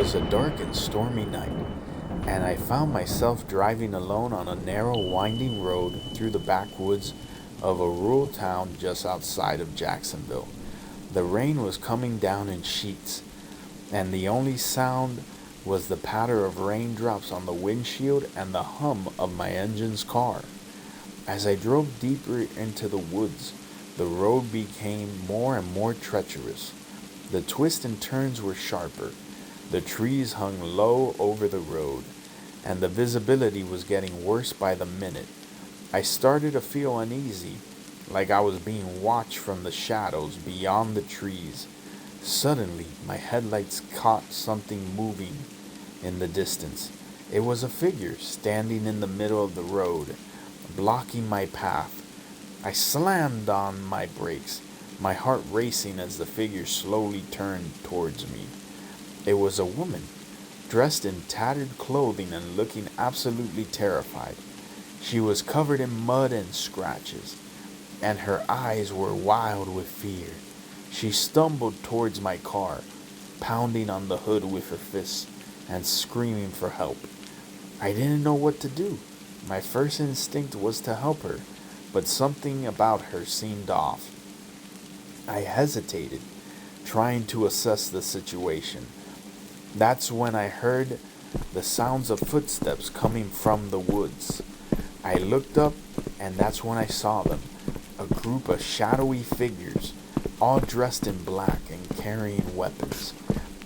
was a dark and stormy night, and I found myself driving alone on a narrow, winding road through the backwoods of a rural town just outside of Jacksonville. The rain was coming down in sheets, and the only sound was the patter of raindrops on the windshield and the hum of my engine's car. As I drove deeper into the woods, the road became more and more treacherous. The twists and turns were sharper. The trees hung low over the road, and the visibility was getting worse by the minute. I started to feel uneasy, like I was being watched from the shadows beyond the trees. Suddenly, my headlights caught something moving in the distance. It was a figure standing in the middle of the road, blocking my path. I slammed on my brakes, my heart racing as the figure slowly turned towards me. It was a woman, dressed in tattered clothing and looking absolutely terrified. She was covered in mud and scratches, and her eyes were wild with fear. She stumbled towards my car, pounding on the hood with her fists and screaming for help. I didn't know what to do. My first instinct was to help her, but something about her seemed off. I hesitated, trying to assess the situation. That's when I heard the sounds of footsteps coming from the woods. I looked up, and that's when I saw them. A group of shadowy figures, all dressed in black and carrying weapons,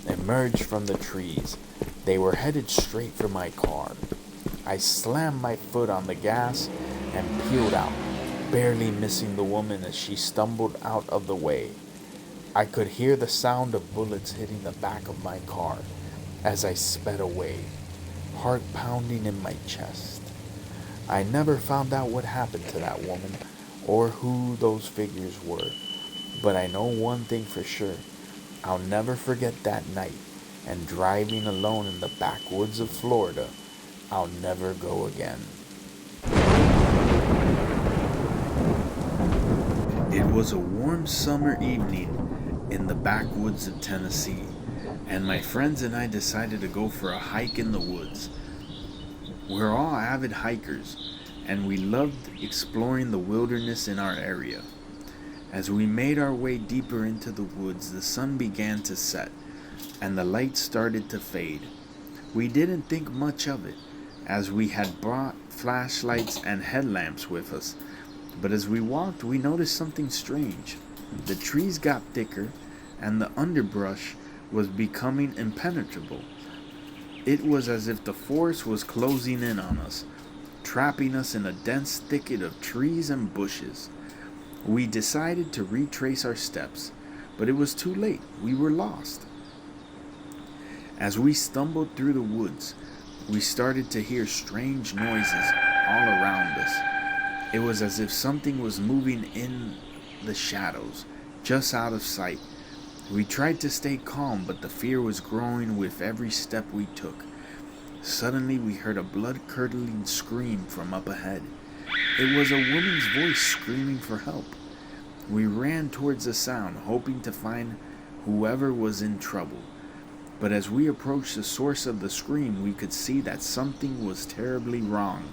emerged from the trees. They were headed straight for my car. I slammed my foot on the gas and peeled out, barely missing the woman as she stumbled out of the way. I could hear the sound of bullets hitting the back of my car as I sped away, heart pounding in my chest. I never found out what happened to that woman or who those figures were, but I know one thing for sure. I'll never forget that night, and driving alone in the backwoods of Florida, I'll never go again. It was a warm summer evening in the backwoods of Tennessee, and my friends and I decided to go for a hike in the woods. We're all avid hikers, and we loved exploring the wilderness in our area. As we made our way deeper into the woods, the sun began to set, and the light started to fade. We didn't think much of it, as we had brought flashlights and headlamps with us. But as we walked, we noticed something strange. The trees got thicker, and the underbrush was becoming impenetrable. It was as if the forest was closing in on us, trapping us in a dense thicket of trees and bushes. We decided to retrace our steps, but it was too late. We were lost. As we stumbled through the woods, we started to hear strange noises all around us. It was as if something was moving in the shadows, just out of sight. We tried to stay calm, but the fear was growing with every step we took. Suddenly, we heard a blood-curdling scream from up ahead. It was a woman's voice screaming for help. We ran towards the sound, hoping to find whoever was in trouble. But as we approached the source of the scream, we could see that something was terribly wrong.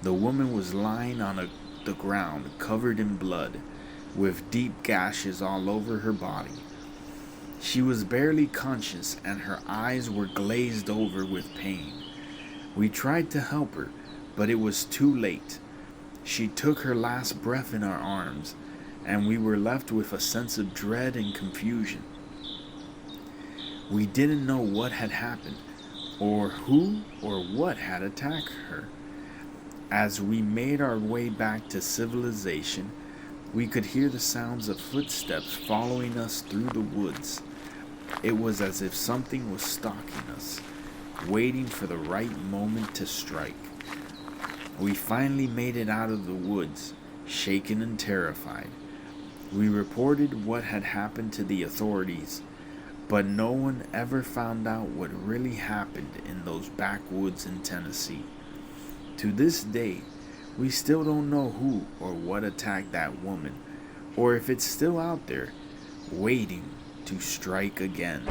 The woman was lying on the ground, covered in blood, with deep gashes all over her body. She was barely conscious, and her eyes were glazed over with pain. We tried to help her, but it was too late. She took her last breath in our arms, and we were left with a sense of dread and confusion. We didn't know what had happened, or who or what had attacked her. As we made our way back to civilization, we could hear the sounds of footsteps following us through the woods. It was as if something was stalking us, waiting for the right moment to strike. We finally made it out of the woods, shaken and terrified. We reported what had happened to the authorities, but no one ever found out what really happened in those backwoods in Tennessee. To this day, we still don't know who or what attacked that woman, or if it's still out there, waiting to strike again.